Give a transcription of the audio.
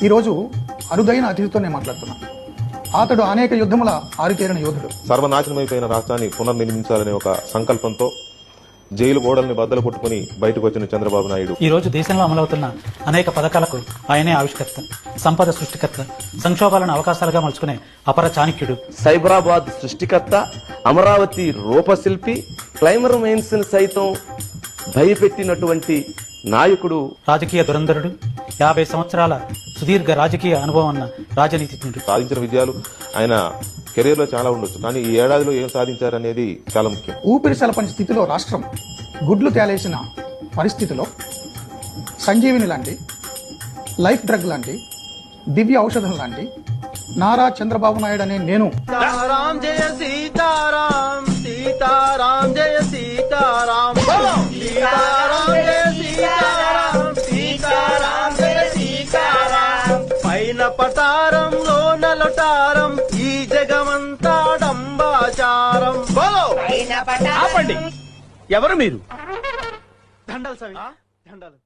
ఈరోజు అరుదైన అతిథితో నేను మాట్లాడుతున్నా. అతడు అనేక యుద్ధముల ఆరితేరిన యోధుడు. సర్వనాశనమైపోయిన రాష్ట్రాన్ని పునర్నిర్మించాలనే ఒక సంకల్పంతో జైలు గోడల్ని బద్దలు కొట్టుకుని బయటకు వచ్చిన చంద్రబాబు నాయుడు ఈ రోజు దేశంలో అమలవుతున్న అనేక పథకాలకు ఆయనే ఆవిష్కర్త, సంపద సృష్టికర్త, సంక్షోభాలను అవకాశాలుగా మలుచుకునే అపర చాణక్యుడు. సైబరాబాద్ సృష్టికర్త, అమరావతి రూపశిల్పి, క్లైమర్ మైన్స్ సైతం భయపెట్టినటువంటి నాయకుడు, రాజకీయ దురంధరుడు, 50 సంవత్సరాల సుదీర్ఘ రాజకీయ అనుభవం ఉన్న రాజనీతిజ్ఞుడు. సాధించిన విజయాలు ఆయన కెరీర్ లో చాలా ఉండొచ్చు, కానీ ఈ ఏడాదిలో ఏం సాధించారనేది చాలా ముఖ్యం. ఊపిరి సెలపని స్థితిలో రాష్ట్రం గుడ్లు తేలేసిన పరిస్థితిలో సంజీవిని లాంటి, లైఫ్ డ్రగ్ లాంటి, దివ్య ఔషధం లాంటి నారా చంద్రబాబు నాయుడు అనే నేను సీతారాం జయ సీతారాం, సీతారాం జయ సీతారాం, సీతారాం జయ సీతారాం, సీతారాం జయ సీతారాం. పైన పటారంలో నలటారం, ఈ జగమంతా డంబాచారం. ఆపండి, ఎవరు మీరు? దండలు సవి దండలు.